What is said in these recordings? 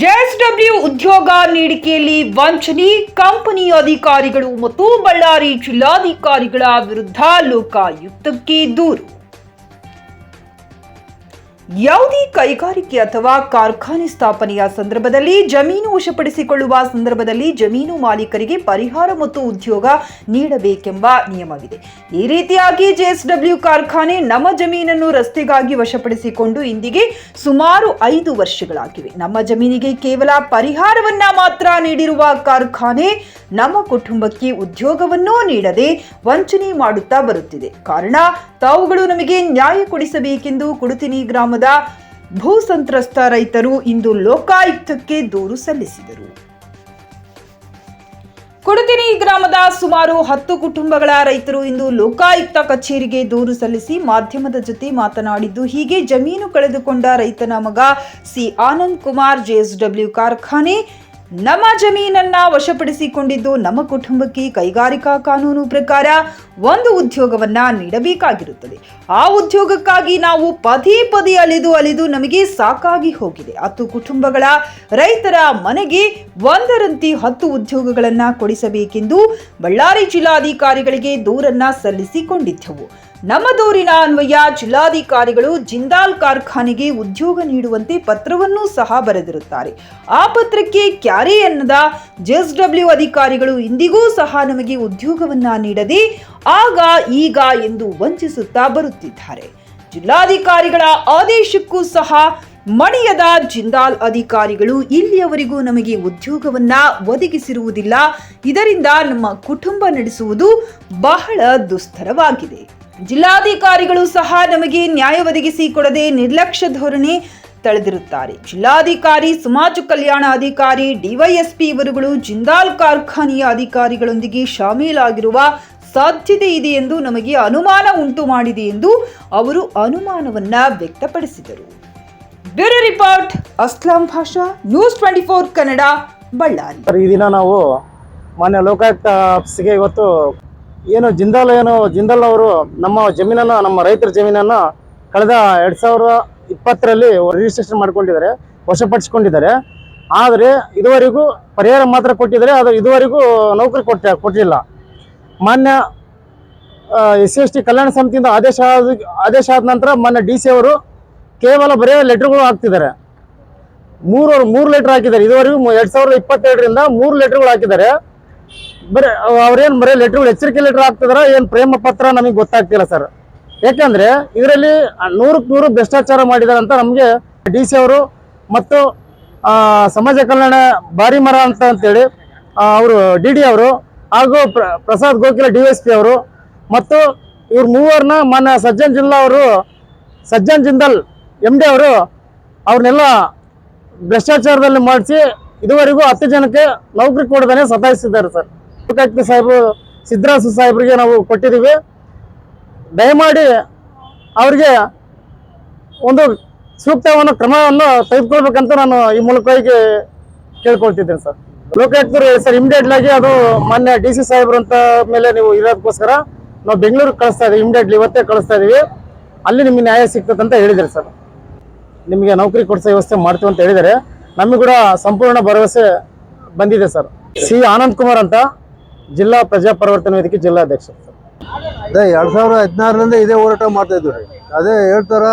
JSW ಉದ್ಯೋಗ ನೀಡಿಕೆಯಲ್ಲಿ ವಂಚನೆ, company ಅಧಿಕಾರಿಗಳು ಮತ್ತು ಬಳ್ಳಾರಿ ಜಿಲ್ಲಾಧಿಕಾರಿಗಳ ವಿರುದ್ಧ ಲೋಕಾಯುಕ್ತಕ್ಕೆ ದೂರು. ಯಾವುದೇ ಕೈಗಾರಿಕೆ ಅಥವಾ ಕಾರ್ಖಾನೆ ಸ್ಥಾಪನೆಯ ಸಂದರ್ಭದಲ್ಲಿ ಜಮೀನು ವಶಪಡಿಸಿಕೊಳ್ಳುವ ಸಂದರ್ಭದಲ್ಲಿ ಜಮೀನು ಮಾಲೀಕರಿಗೆ ಪರಿಹಾರ ಮತ್ತು ಉದ್ಯೋಗ ನೀಡಬೇಕೆಂಬ ನಿಯಮವಿದೆ. ಈ ರೀತಿಯಾಗಿ ಜೆಎಸ್ಡಬ್ಲ್ಯೂ ಕಾರ್ಖಾನೆ ನಮ್ಮ ಜಮೀನನ್ನು ರಸ್ತೆಗಾಗಿ ವಶಪಡಿಸಿಕೊಂಡು ಇಂದಿಗೆ ಸುಮಾರು 5 ವರ್ಷಗಳಾಗಿವೆ. ನಮ್ಮ ಜಮೀನಿಗೆ ಕೇವಲ ಪರಿಹಾರವನ್ನ ಮಾತ್ರ ನೀಡಿರುವ ಕಾರ್ಖಾನೆ ನಮ್ಮ ಕುಟುಂಬಕ್ಕೆ ಉದ್ಯೋಗವನ್ನೂ ನೀಡದೆ ವಂಚನೆ ಮಾಡುತ್ತಾ ಬರುತ್ತಿದೆ. ಕಾರಣ ತಾವುಗಳು ನಮಗೆ ನ್ಯಾಯ ಕೊಡಿಸಬೇಕೆಂದು ಕುಡುತಿನಿ ಗ್ರಾಮದ ಭೂ ಸಂತ್ರಸ್ತ ರೈತರು ಇಂದು ಲೋಕಾಯುಕ್ತಕ್ಕೆ ದೂರು ಸಲ್ಲಿಸಿದರು. ಕುಡುತಿನಿ ಗ್ರಾಮದ ಸುಮಾರು 10 ಕುಟುಂಬಗಳ ರೈತರು ಇಂದು ಲೋಕಾಯುಕ್ತ ಕಚೇರಿಗೆ ದೂರು ಸಲ್ಲಿಸಿ ಮಾಧ್ಯಮದ ಜೊತೆ ಮಾತನಾಡಿದ್ದು, ಹೀಗೆ ಜಮೀನು ಕಳೆದುಕೊಂಡ ರೈತನ ಮಗ ಸಿ ಆನಂದ್ ಕುಮಾರ್ ಜೆಎಸ್ಡಬ್ಲ್ಯೂ ಕಾರ್ಖಾನೆ ನಮ್ಮ ಜಮೀನನ್ನ ವಶಪಡಿಸಿಕೊಂಡಿದ್ದು ನಮ್ಮ ಕುಟುಂಬಕ್ಕೆ ಕೈಗಾರಿಕಾ ಕಾನೂನು ಪ್ರಕಾರ ಒಂದು ಉದ್ಯೋಗವನ್ನ ನೀಡಬೇಕಾಗಿರುತ್ತದೆ. ಆ ಉದ್ಯೋಗಕ್ಕಾಗಿ ನಾವು ಪದೇ ಅಲೆದು ನಮಗೆ ಸಾಕಾಗಿ ಹೋಗಿದೆ. 10 ಕುಟುಂಬಗಳ ರೈತರ ಮನೆಗೆ ಒಂದರಂತೆ 10 ಉದ್ಯೋಗಗಳನ್ನ ಕೊಡಿಸಬೇಕೆಂದು ಬಳ್ಳಾರಿ ಜಿಲ್ಲಾಧಿಕಾರಿಗಳಿಗೆ ದೂರನ್ನ ಸಲ್ಲಿಸಿಕೊಂಡಿದ್ದೆವು. ನಮ್ಮ ದೂರಿನ ಅನ್ವಯ ಜಿಲ್ಲಾಧಿಕಾರಿಗಳು ಜಿಂದಾಲ್ ಕಾರ್ಖಾನೆಗೆ ಉದ್ಯೋಗ ನೀಡುವಂತೆ ಪತ್ರವನ್ನೂ ಸಹ ಬರೆದಿರುತ್ತಾರೆ. ಆ ಪತ್ರಕ್ಕೆ ಕ್ಯಾರೆ ಎನ್ನದ ಜೆಎಸ್ಡಬ್ಲ್ಯೂ ಅಧಿಕಾರಿಗಳು ಇಂದಿಗೂ ಸಹ ನಮಗೆ ಉದ್ಯೋಗವನ್ನ ನೀಡದೆ ಆಗ ಈಗ ಎಂದು ವಂಚಿಸುತ್ತಾ ಬರುತ್ತಿದ್ದಾರೆ. ಜಿಲ್ಲಾಧಿಕಾರಿಗಳ ಆದೇಶಕ್ಕೂ ಸಹ ಮಣಿಯದ ಜಿಂದಾಲ್ ಅಧಿಕಾರಿಗಳು ಇಲ್ಲಿಯವರೆಗೂ ನಮಗೆ ಉದ್ಯೋಗವನ್ನ ಒದಗಿಸಿರುವುದಿಲ್ಲ. ಇದರಿಂದ ನಮ್ಮ ಕುಟುಂಬ ನಡೆಸುವುದು ಬಹಳ ದುಸ್ತರವಾಗಿದೆ. ಜಿಲ್ಲಾಧಿಕಾರಿಗಳು ಸಹ ನಮಗೆ ನ್ಯಾಯ ಒದಗಿಸಿ ಕೊಡದೆ ನಿರ್ಲಕ್ಷ್ಯ ಧೋರಣೆ ತಳೆದಿರುತ್ತಾರೆ. ಜಿಲ್ಲಾಧಿಕಾರಿ, ಸಮಾಜ ಕಲ್ಯಾಣ ಅಧಿಕಾರಿ, ಡಿವೈಎಸ್ಪಿ ಇವರುಗಳು ಜಿಂದಾಲ್ ಕಾರ್ಖಾನೆಯ ಅಧಿಕಾರಿಗಳೊಂದಿಗೆ ಶಾಮೀಲಾಗಿರುವ ಸಾಧ್ಯತೆ ಇದೆ ಎಂದು ನಮಗೆ ಅನುಮಾನ ಉಂಟು ಮಾಡಿದೆ ಎಂದು ಅವರು ಅನುಮಾನವನ್ನ ವ್ಯಕ್ತಪಡಿಸಿದರು. ಬ್ಯೂರೋ ರಿಪೋರ್ಟ್, ಅಸ್ಲಾಂ ಭಾಷಾ, ನ್ಯೂಸ್ 24 ಕನ್ನಡ, ಬಳ್ಳಾರಿ. ಈ ದಿನ ನಾವು ಮಾನ್ಯ ಲೋಕಾಯುಕ್ತ ಆಫೀಸ್ಗೆ ಇವತ್ತು ಜಿಂದಾಲ್ ಅವರು ನಮ್ಮ ಜಮೀನನ್ನು, ನಮ್ಮ ರೈತರ ಜಮೀನನ್ನು ಕಳೆದ 2020ರಲ್ಲಿ ರಿಜಿಸ್ಟ್ರೇಷನ್ ಮಾಡ್ಕೊಂಡಿದ್ದಾರೆ, ವಶಪಡಿಸಿಕೊಂಡಿದ್ದಾರೆ. ಆದರೆ ಇದುವರೆಗೂ ಪರಿಹಾರ ಮಾತ್ರ ಕೊಟ್ಟಿದ್ದಾರೆ. ಅದು ಇದುವರೆಗೂ ನೌಕರಿ ಕೊಟ್ಟಿಲ್ಲ. ಮಾನ್ಯ SC/ST ಕಲ್ಯಾಣ ಸಮಿತಿಯಿಂದ ಆದೇಶ ಆದ ನಂತರ ಮಾನ್ಯ DC ಅವರು ಕೇವಲ ಬರೀ ಲೆಟರ್ಗಳು ಹಾಕ್ತಿದ್ದಾರೆ. ಮೂರು ಲೆಟರ್ ಹಾಕಿದ್ದಾರೆ. ಇದುವರೆಗೂ 2022ರಿಂದ 3 ಲೆಟರ್ಗಳು ಹಾಕಿದ್ದಾರೆ. ಅವ್ರೇನು ಬರೀ ಲೆಟರ್ಗಳು, ಎಚ್ಚರಿಕೆ ಲೆಟರ್ ಹಾಕ್ತಿದಾರ, ಏನು ಪ್ರೇಮ ಪತ್ರ ನಮಗೆ ಗೊತ್ತಾಗ್ತಿಲ್ಲ ಸರ್. ಯಾಕಂದ್ರೆ ಇದರಲ್ಲಿ 100% ಭ್ರಷ್ಟಾಚಾರ ಮಾಡಿದ್ದಾರೆ ಅಂತ ನಮಗೆ DC ಅವರು ಮತ್ತು ಸಮಾಜ ಕಲ್ಯಾಣ ಬಾರಿ ಮರ ಅಂತೇಳಿ ಅವರು DD ಅವರು ಹಾಗೂ ಪ್ರಸಾದ್ ಗೋಕಿಲ DSP ಅವರು ಮತ್ತು ಇವ್ರ ಮೂವರನ್ನ ಮಾನ್ಯ ಸಜ್ಜನ್ ಜಿಂದಾಲ್ MD ಅವರು ಅವ್ರನ್ನೆಲ್ಲ ಭ್ರಷ್ಟಾಚಾರದಲ್ಲಿ ಮಾಡಿಸಿ ಇದುವರೆಗೂ 10 ಜನಕ್ಕೆ ನೌಕರಿ ಕೊಡದೇ ಸತಾಯಿಸಿದ್ದಾರೆ ಸರ್. ಲೋಕಾಯುಕ್ತ ಸಾಹೇಬರು ಸಿದ್ದರಾಸು ಸಾಹೇಬರಿಗೆ ನಾವು ಕೊಟ್ಟಿದ್ದೀವಿ. ದಯಮಾಡಿ ಅವರಿಗೆ ಒಂದು ಸೂಕ್ತವನ್ನು ಕ್ರಮವನ್ನು ತೆಗೆದುಕೊಳ್ಬೇಕಂತ ನಾನು ಈ ಮೂಲಕವಾಗಿ ಕೇಳ್ಕೊಳ್ತಿದ್ದೇನೆ ಸರ್. ಲೋಕಾಯುಕ್ತರು ಸರ್ ಇಮಿಡಿಯೇಟ್ಲಿ ಆಗಿ ಅದು ಮಾನ್ಯ DC ಸಾಹೇಬರು ಅಂತ ಮೇಲೆ ನೀವು ಇರೋದಕ್ಕೋಸ್ಕರ ನಾವು ಬೆಂಗಳೂರಿಗೆ ಕಳಿಸ್ತಾ ಇದ್ದೀವಿ. ಇಮಿಡಿಯೇಟ್ಲಿ ಇವತ್ತೇ ಕಳಿಸ್ತಾ ಇದ್ದೀವಿ. ಅಲ್ಲಿ ನಿಮಗೆ ನ್ಯಾಯ ಸಿಗ್ತದೆ ಅಂತ ಹೇಳಿದ್ದಾರೆ ಸರ್. ನಿಮಗೆ ನೌಕರಿ ಕೊಡಿಸೋ ವ್ಯವಸ್ಥೆ ಮಾಡ್ತೀವಿ ಅಂತ ಹೇಳಿದ್ದಾರೆ. ನಮಗೆ ಕೂಡ ಸಂಪೂರ್ಣ ಭರವಸೆ ಬಂದಿದೆ ಸರ್. ಸಿ ಆನಂದ್ ಕುಮಾರ್ ಅಂತ, ಜಿಲ್ಲಾ ಪ್ರಜಾ ಪರಿವರ್ತನೆ ವೇದಿಕೆ ಜಿಲ್ಲಾಧ್ಯಕ್ಷ ಸರ್. ಅದೇ 2016ರಿಂದ ಇದೇ ಹೋರಾಟ ಮಾಡ್ತಾ ಇದ್ವಿ ರೀ. ಅದೇ ಹೇಳ್ತಾರ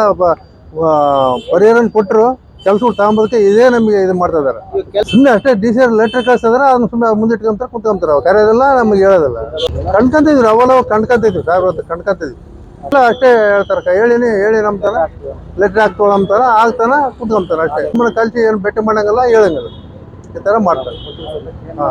ಪರಿಹಾರ ಕೊಟ್ಟರು, ಕೆಲಸಗಳು ತಗೊಂಬೋದಕ್ಕೆ ಇದೇ ನಮಗೆ ಇದು ಮಾಡ್ತಾ ಇದಾರೆ. ಸುಮ್ಮನೆ ಅಷ್ಟೇ DC ಲೆಟರ್ ಕಳಿಸಿದ್ರೆ ಅದನ್ನ ಸುಮ್ಮನೆ ಮುಂದಿಟ್ಕೊಂತಾರೆ, ಕುಂತ್ಕೊಂತಾರೆ. ಅವ್ರು ಕರೆಯೋದಿಲ್ಲ, ನಮಗೆ ಹೇಳೋದಿಲ್ಲ. ಕಣ್ಕೊಂತಿದ್ವಿ, ಅವೆಲ್ಲ ಕಣ್ಕೊಂತಿದ್ವಿ ಸಾಹೇಬ್ರ ಹತ್ರ ಕಣ್ಕೊಂತಿದ್ವಿ. ಎಲ್ಲ ಅಷ್ಟೇ ಹೇಳ್ತಾರೆ, ಹೇಳಿ ನಂಬ್ತಾರ, ಲೆಟರ್ ಹಾಕ್ತಾರ, ಆಗ್ತಾನ ಕುತ್ಕೊಂತಾರ ಅಷ್ಟೇ. ಸುಮ್ಮನೆ ಕಲ್ಸಿ ಏನು ಭೇಟಿ ಮಾಡಂಗಿಲ್ಲ, ಹೇಳಂಗಿಲ್ಲ, ಈ ಥರ ಮಾಡ್ತಾರೆ. ಹಾಂ.